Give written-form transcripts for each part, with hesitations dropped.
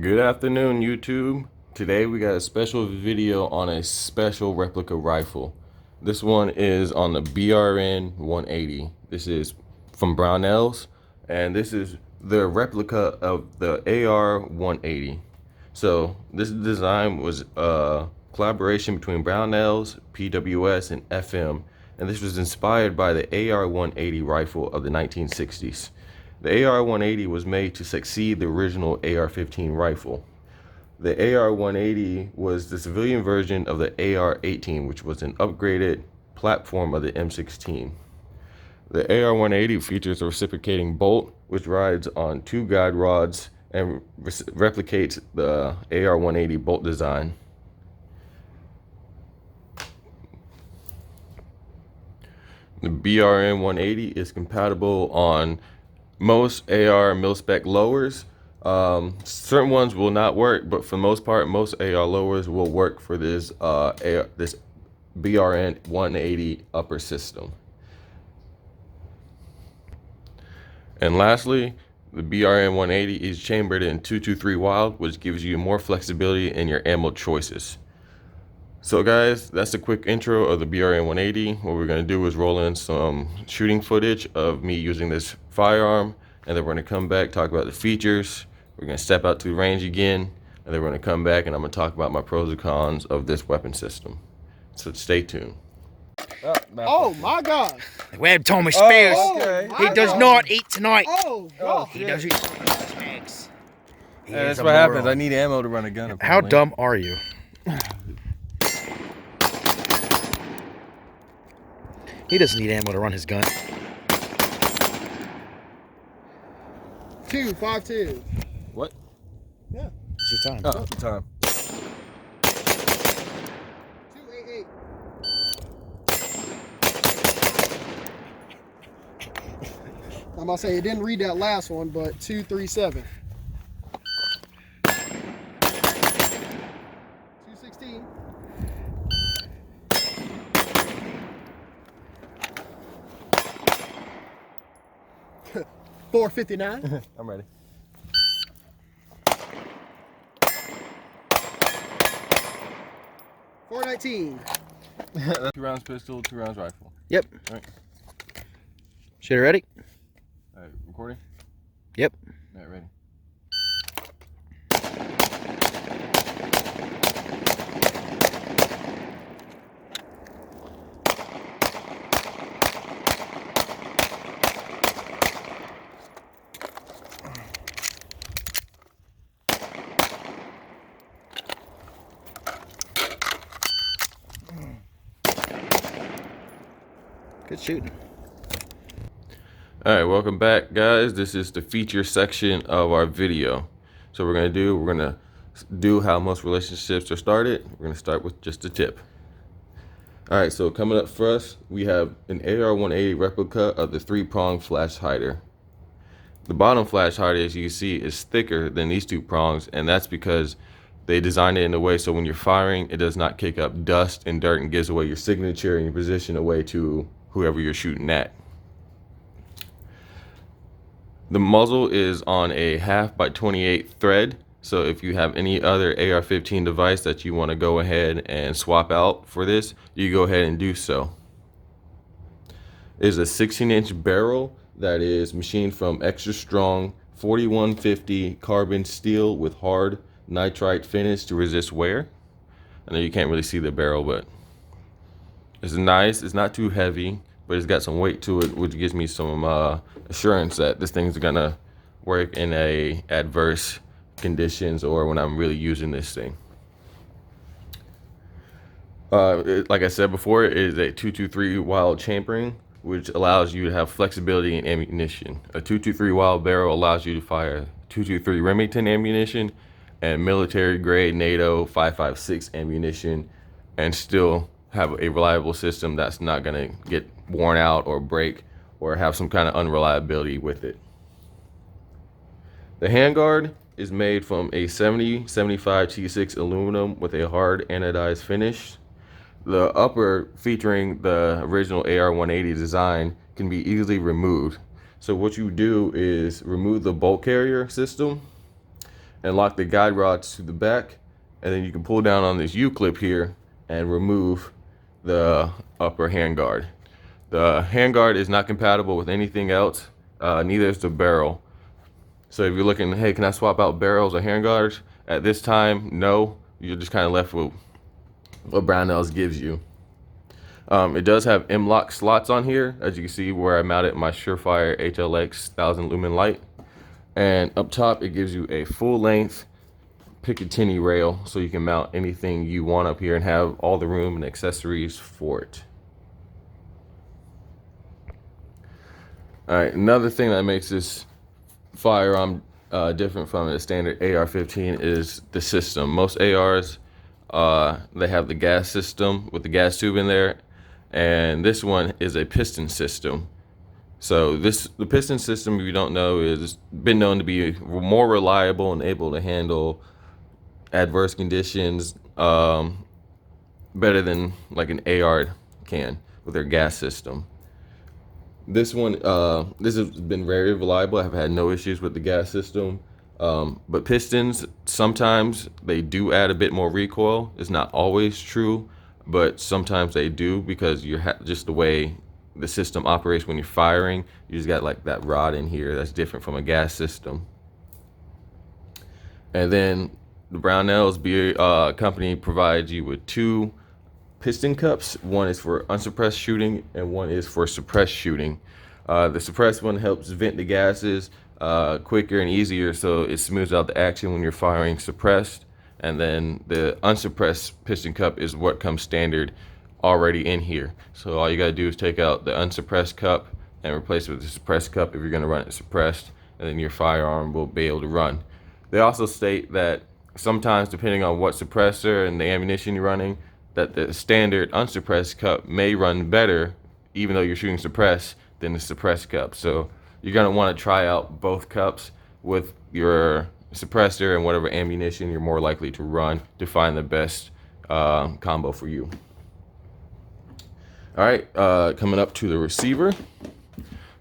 Good afternoon, YouTube. Today we got a special video on a special replica rifle. This one is on the Brn-180. This is from Brownells, and this is the replica of the AR-180. So this design was a collaboration between Brownells, PWS, and FM, and this was inspired by the AR-180 rifle of the 1960s. The AR-180 was made to succeed the original AR-15 rifle. The AR-180 was the civilian version of the AR-18, which was an upgraded platform of the M16. The AR-180 features a reciprocating bolt, which rides on two guide rods and replicates the AR-180 bolt design. The Brn-180 is compatible on most AR mil-spec lowers. Certain ones will not work, but for the most part, most AR lowers will work for this this Brn-180 upper system. And lastly, the Brn-180 is chambered in 223 Wild, which gives you more flexibility in your ammo choices. So guys, that's a quick intro of the Brn-180. What we're going to do is roll in some shooting footage of me using this firearm, and then we're going to come back, talk about the features. We're going to step out to the range again, and then we're going to come back and I'm going to talk about my pros and cons of this weapon system. So stay tuned. Oh my God! Webb Thomas Spears. okay. He does not eat tonight. Oh God! He does eat snacks. That's what happens. I need ammo to run a gun. How dumb are you? He doesn't need ammo to run his gun. 252. What? Yeah. It's your time. Oh, time. 288. I'm about to say it didn't read that last one, but 237. 216. 459. I'm ready. 419. 2 rounds pistol, 2 rounds rifle. Yep. All right. Shit, ready? All right, recording? Yep. All right, ready. Good shooting. All right, welcome back, guys. This is the feature section of our video. So we're gonna do how most relationships are started. We're gonna start with just a tip. All right, so coming up first, we have an AR-180 replica of the 3-prong flash hider. The bottom flash hider, as you can see, is thicker than these 2 prongs, and that's because they designed it in a way so when you're firing, it does not kick up dust and dirt and gives away your signature and your position away to whoever you're shooting at. The muzzle is on a 1/2x28 thread, so if you have any other AR-15 device that you want to go ahead and swap out for this, you go ahead and do so. It is a 16-inch barrel that is machined from extra strong 4150 carbon steel with hard nitride finish to resist wear. I know you can't really see the barrel, but it's nice. It's not too heavy, but it's got some weight to it, which gives me some assurance that this thing's gonna work in a adverse conditions or when I'm really using this thing. Like I said before, it is a 223 Wild chambering, which allows you to have flexibility in ammunition. A 223 Wild barrel allows you to fire 223 Remington ammunition and military grade NATO 5.56 ammunition and still have a reliable system that's not gonna get worn out or break or have some kind of unreliability with it. The handguard is made from a 7075 T6 aluminum with a hard anodized finish. The upper, featuring the original AR-180 design, can be easily removed. So what you do is remove the bolt carrier system and lock the guide rods to the back, and then you can pull down on this U-clip here and remove the upper handguard. The handguard is not compatible with anything else, neither is the barrel. So if you're looking, hey, can I swap out barrels or handguards? At this time, no. You're just kind of left with what Brownells gives you. It does have M-LOK slots on here, as you can see where I mounted my Surefire HLX 1000 lumen light. And up top, it gives you a full-length Picatinny rail, so you can mount anything you want up here and have all the room and accessories for it. All right, another thing that makes this firearm different from a standard AR-15 is the system. Most ARs, they have the gas system with the gas tube in there, and this one is a piston system. So the piston system, if you don't know, is been known to be more reliable and able to handle adverse conditions better than like an AR can with their gas system. This one, this has been very reliable. I've had no issues with the gas system. But pistons, sometimes they do add a bit more recoil. It's not always true, but sometimes they do, because you're just the way the system operates when you're firing. You just got like that rod in here that's different from a gas system. And then the Brownells company provides you with 2 piston cups. One is for unsuppressed shooting and one is for suppressed shooting. The suppressed one helps vent the gases quicker and easier, so it smooths out the action when you're firing suppressed. And then the unsuppressed piston cup is what comes standard already in here. So all you gotta do is take out the unsuppressed cup and replace it with the suppressed cup if you're gonna run it suppressed, and then your firearm will be able to run. They also state that sometimes, depending on what suppressor and the ammunition you're running, that the standard unsuppressed cup may run better, even though you're shooting suppressed, than the suppressed cup. So you're gonna wanna try out both cups with your suppressor and whatever ammunition you're more likely to run to find the best combo for you. All right, coming up to the receiver.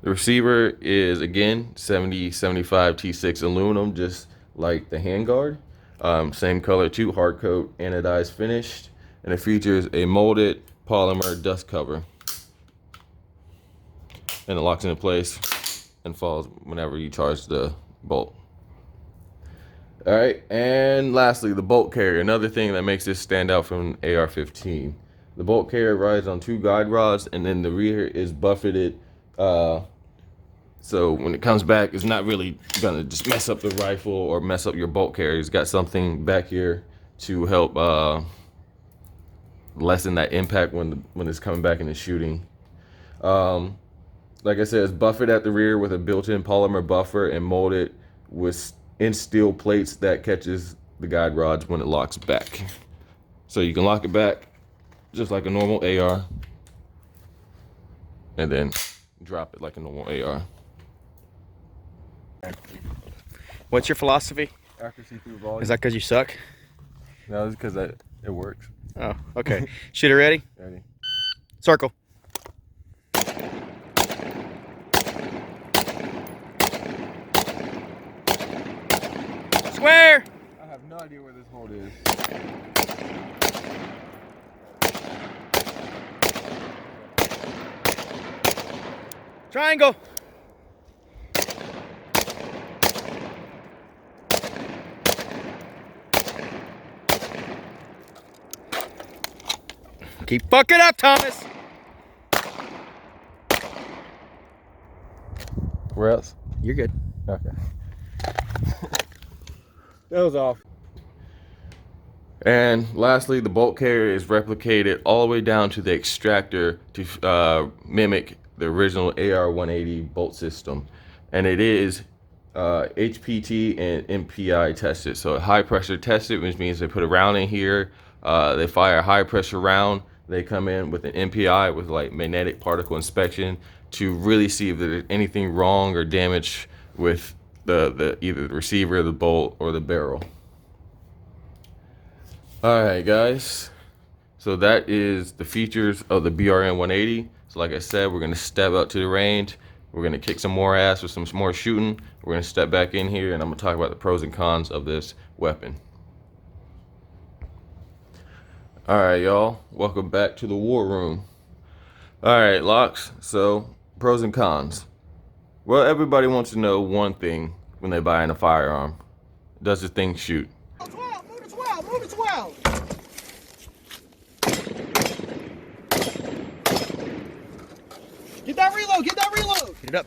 The receiver is, again, 7075 T6 aluminum, just like the handguard. Same color too, hard coat, anodized finished, and it features a molded polymer dust cover. And it locks into place and falls whenever you charge the bolt. All right, and lastly, the bolt carrier. Another thing that makes this stand out from an AR-15. The bolt carrier rides on 2 guide rods, and then the rear is buffeted. So when it comes back, it's not really gonna just mess up the rifle or mess up your bolt carrier. It's got something back here to help lessen that impact when it's coming back and it's shooting. Like I said, it's buffered at the rear with a built-in polymer buffer and molded in steel plates that catches the guide rods when it locks back. So you can lock it back just like a normal AR, and then drop it like a normal AR. What's your philosophy? Accuracy through volume. Is that because you suck? No, it's because it works. Oh, okay. Shooter ready? Ready. Circle. Square! I have no idea where this hold is. Triangle! Keep fucking up, Thomas! Where else? You're good. Okay. That was off. And lastly, the bolt carrier is replicated all the way down to the extractor to mimic the original AR-180 bolt system. And it is HPT and MPI tested. So high pressure tested, which means they put a round in here, they fire a high pressure round, they come in with an MPI with like magnetic particle inspection to really see if there's anything wrong or damage with either the receiver, the bolt, or the barrel. All right, guys. So that is the features of the BRN-180. So like I said, we're gonna step up to the range We're gonna kick some more ass with some more shooting. We're gonna step back in here and I'm gonna talk about the pros and cons of this weapon. All right, y'all, welcome back to the war room. All right, Locs, so pros and cons. Well, everybody wants to know one thing when they buy a firearm. Does the thing shoot? 12, move to 12, move to 12. Get that reload, get that reload. Get it up.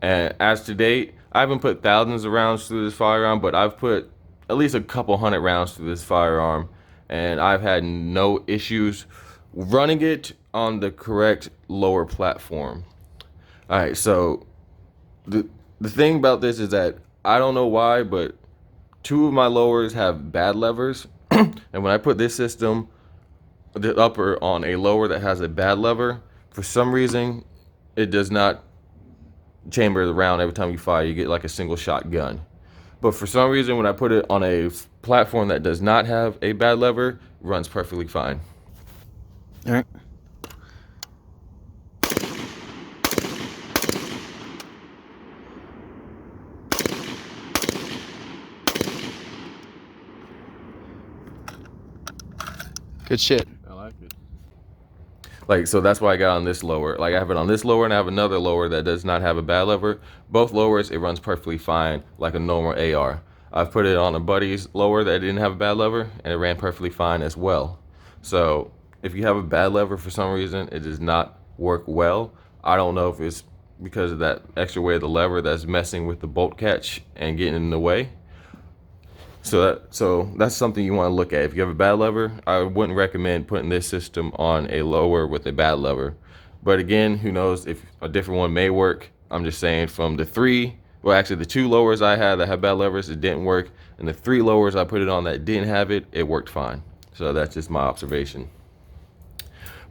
And as to date, I haven't put thousands of rounds through this firearm, but I've put at least a couple hundred rounds through this firearm, and I've had no issues running it on the correct lower platform. All right, so the thing about this is that I don't know why, but 2 of my lowers have bad levers, and when I put this system, the upper, on a lower that has a bad lever, for some reason, it does not chamber the round every time you fire. You get like a single shot gun. But for some reason, when I put it on a platform that does not have a bad lever, it runs perfectly fine. All right. Good shit. I like it. Like, so that's why I got on this lower. Like, I have it on this lower and I have another lower that does not have a bad lever. Both lowers, it runs perfectly fine like a normal AR. I've put it on a buddy's lower that didn't have a bad lever and it ran perfectly fine as well. So if you have a bad lever for some reason, it does not work well. I don't know if it's because of that extra weight of the lever that's messing with the bolt catch and getting in the way. So that's something you want to look at. If you have a bad lever, I wouldn't recommend putting this system on a lower with a bad lever. But again, who knows if a different one may work. I'm just saying from the 2 lowers I had that had bad levers, it didn't work. And the 3 lowers I put it on that didn't have it, it worked fine. So that's just my observation.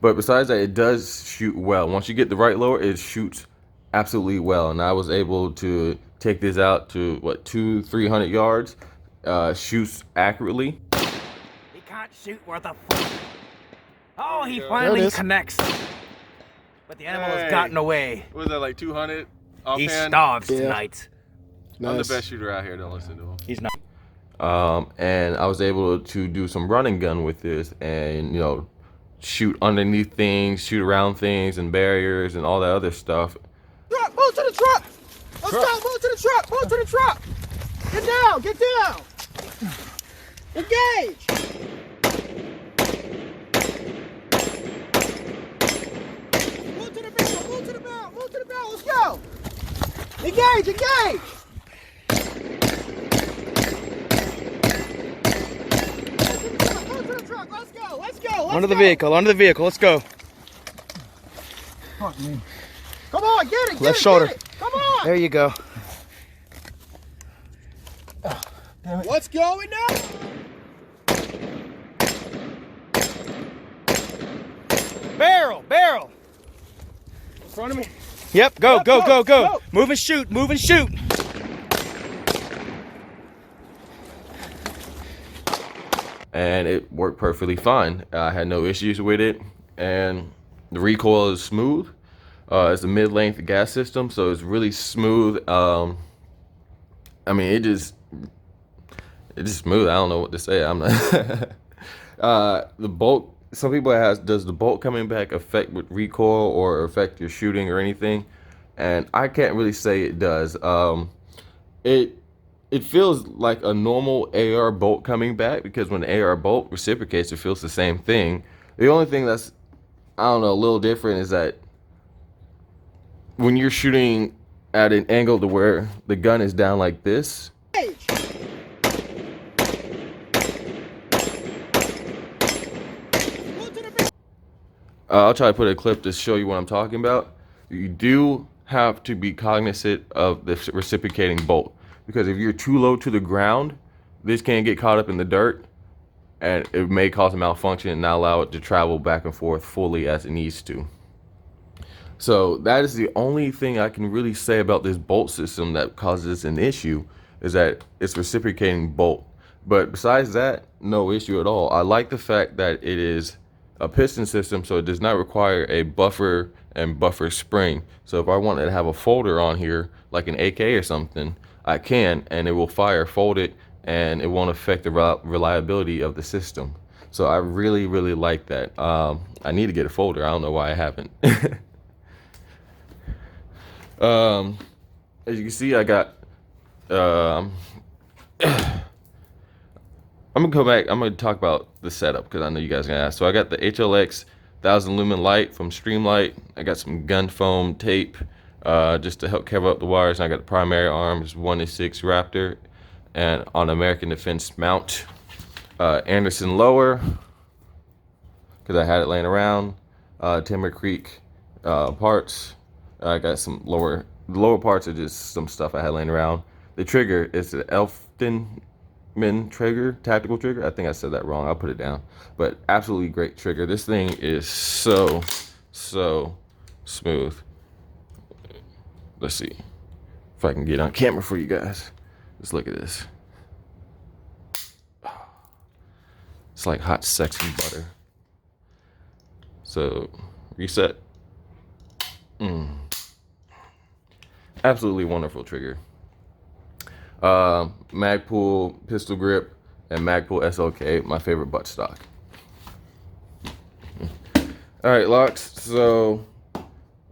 But besides that, it does shoot well. Once you get the right lower, it shoots absolutely well. And I was able to take this out to, what, 200-300 yards. Shoots accurately. He can't shoot worth a fuck. Oh, he finally connects. But the animal has gotten away. What was that, like 200 offhand? He starves tonight. I'm the best shooter out here, don't listen to him. He's not. And I was able to do some running gun with this and, you know, shoot underneath things, shoot around things and barriers and all that other stuff. Truck, move to the truck. Let's go, move to the truck, move to the truck. Get down, get down. Engage. Move to the barrel, move to the barrel, move to the barrel, let's go. Engage, engage. Move to the truck, let's go, let's go. Onto the vehicle, let's go. Fuck me. Come on, get it, get Left it, shoulder. get it. Come on. There you go. What's going on? Barrel. In front of me. Yep, go. go. Move and shoot. And it worked perfectly fine. I had no issues with it. And the recoil is smooth. It's a mid-length gas system, so it's really smooth. I mean, it's just smooth. I don't know what to say. I'm not. The bolt. Some people ask, does the bolt coming back affect with recoil or affect your shooting or anything? And I can't really say it does. It feels like a normal AR bolt coming back because when the AR bolt reciprocates, it feels the same thing. The only thing that's, I don't know, a little different is that when you're shooting at an angle to where the gun is down like this, I'll try to put a clip to show you what I'm talking about. You do have to be cognizant of the reciprocating bolt because if you're too low to the ground, this can get caught up in the dirt and it may cause a malfunction and not allow it to travel back and forth fully as it needs to. So that is the only thing I can really say about this bolt system that causes an issue, is that it's reciprocating bolt. But besides that, no issue at all. I like the fact that it is a piston system, so it does not require a buffer and buffer spring. So if I wanted to have a folder on here, like an AK or something, I can, and it will fire folded, and it won't affect the reliability of the system. So I really, really like that. I need to get a folder. I don't know why I haven't. As you can see, I got, I'm gonna go back. I'm gonna talk about the setup because I know you guys are gonna ask. So I got the HLX 1000 lumen light from Streamlight. I got some gun foam tape just to help cover up the wires. And I got the primary arms 1-6 Raptor and on American Defense mount. Anderson lower because I had it laying around. Timber Creek parts. I got some lower parts are just some stuff I had laying around. The trigger is the Elfman trigger, tactical trigger. I think I said that wrong. I'll put it down. But absolutely great trigger. This thing is so smooth. Let's see if I can get on camera for you guys. Just look at this. It's like hot, sexy butter. So, reset. Absolutely wonderful trigger. Magpul pistol grip and Magpul SLK, my favorite buttstock. All right, Locs. So,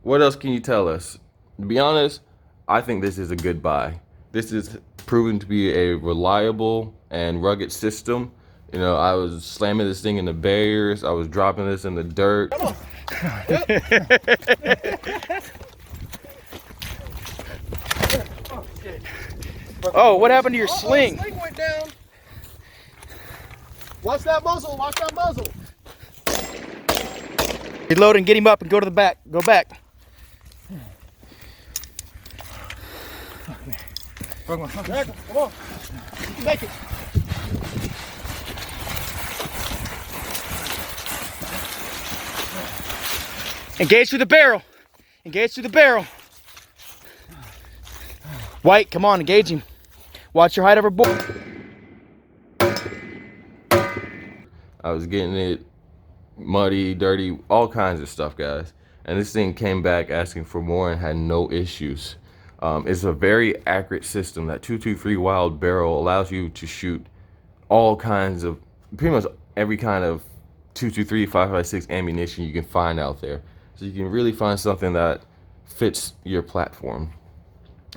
what else can you tell us? To be honest, I think this is a good buy. This is proven to be a reliable and rugged system. You know, I was slamming this thing in the barriers. I was dropping this in the dirt. Come on. Oh, what happened to your sling? Sling went down. Watch that muzzle. Watch that muzzle. Reload and get him up and go to the back. Go back. Come on. Come on. You can make it. Engage through the barrel. Engage through the barrel. White, come on, engage him. Watch your height over board. I was getting it muddy, dirty, all kinds of stuff, guys. And this thing came back asking for more and had no issues. It's a very accurate system. That 223 Wild barrel allows you to shoot all kinds of, pretty much every kind of 223, 5.56 ammunition you can find out there. So you can really find something that fits your platform.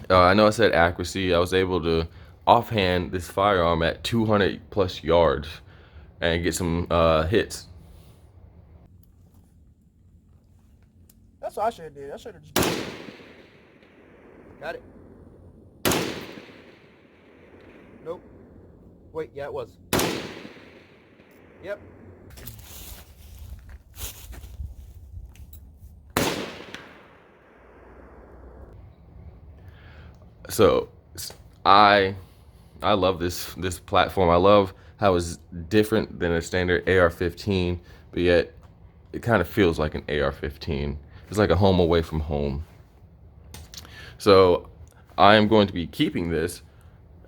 I know I said accuracy. I was able to offhand this firearm at 200 plus yards and get some hits. That's what I should have did. I should have just. Got it. Nope. Wait, yeah, it was. Yep. So I love this platform. I love how it's different than a standard AR-15, but yet it kind of feels like an AR-15. It's like a home away from home. So I am going to be keeping this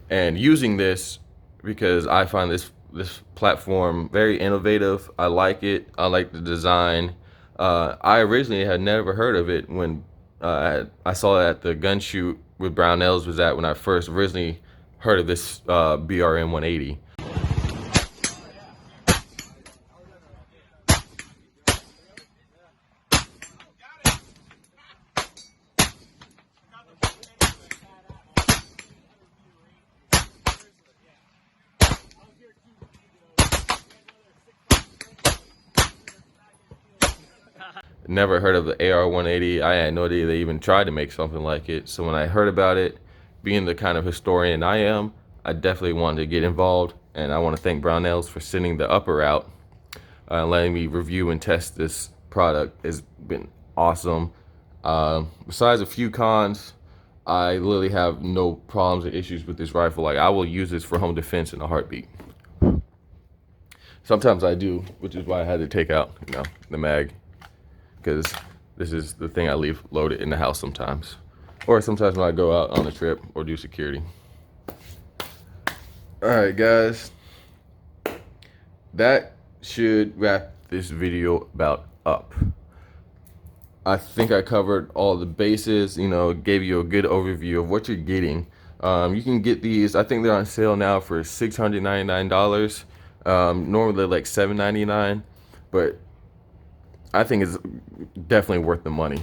and using this because I find this platform very innovative. I like it. I like the design. I originally had never heard of it when I saw it at the gun shoot with Brownells was at when I first originally heard of this Brn-180. Never heard of the AR-180. I had no idea they even tried to make something like it. So when I heard about it, being the kind of historian I am, I definitely wanted to get involved. And I want to thank Brownells for sending the upper out and letting me review and test this product. It's been awesome. Besides a few cons, I literally have no problems or issues with this rifle. Like, I will use this for home defense in a heartbeat. Sometimes I do, which is why I had to take out, you know, the mag. Because this is the thing I leave loaded in the house sometimes. Or sometimes when I go out on a trip or do security. Alright guys, that should wrap this video about up. I think I covered all the bases, you know, gave you a good overview of what you're getting. You can get these, I think they're on sale now for $699. Normally they're like $799, but I think it's definitely worth the money.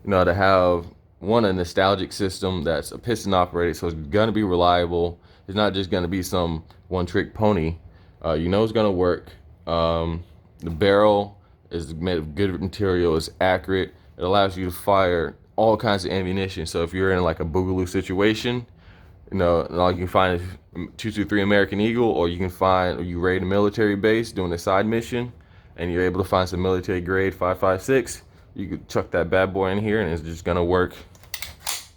You know, to have one, a nostalgic system that's a piston operated, so it's gonna be reliable. It's not just gonna be some one-trick pony. You know it's gonna work. The barrel is made of good material. It's accurate. It allows you to fire all kinds of ammunition. So if you're in like a boogaloo situation, you know, all you can find is 223 American Eagle, or you can find, or you raid a military base doing a side mission, and you're able to find some military grade 5.56. You could chuck that bad boy in here, and it's just gonna work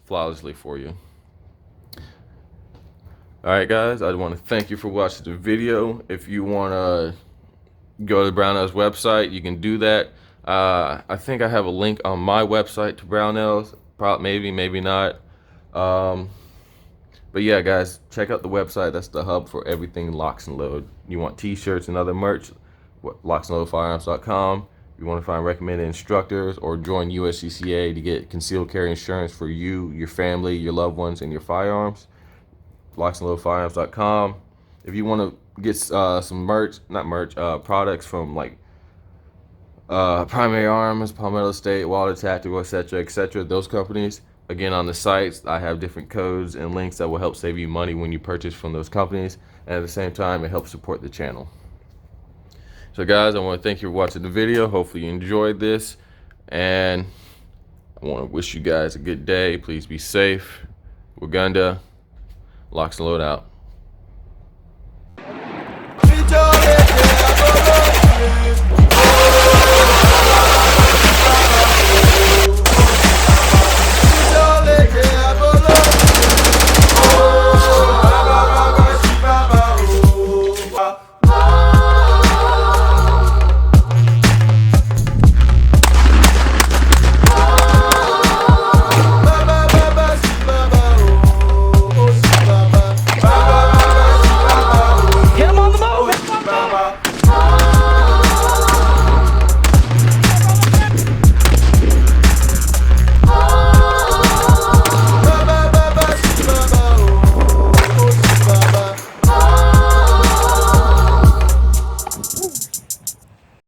flawlessly for you. All right, guys, I want to thank you for watching the video. If you want to go to the Brownells website, you can do that. I think I have a link on my website to Brownells, maybe, maybe not. But yeah, guys, check out the website. That's the hub for everything Locs and Load. You want t-shirts and other merch, LocsNLoadFirearms.com. If you want to find recommended instructors or join USCCA to get concealed carry insurance for you, your family, your loved ones, and your firearms, LocsNLoadFirearms.com. If you want to get some merch, products from like Primary Arms, Palmetto State, Walter Tactical, etc., those companies, again, on the sites, I have different codes and links that will help save you money when you purchase from those companies, and at the same time, it helps support the channel. So guys, I want to thank you for watching the video. Hopefully you enjoyed this, and I want to wish you guys a good day. Please be safe. Waganda, Locs and Load out.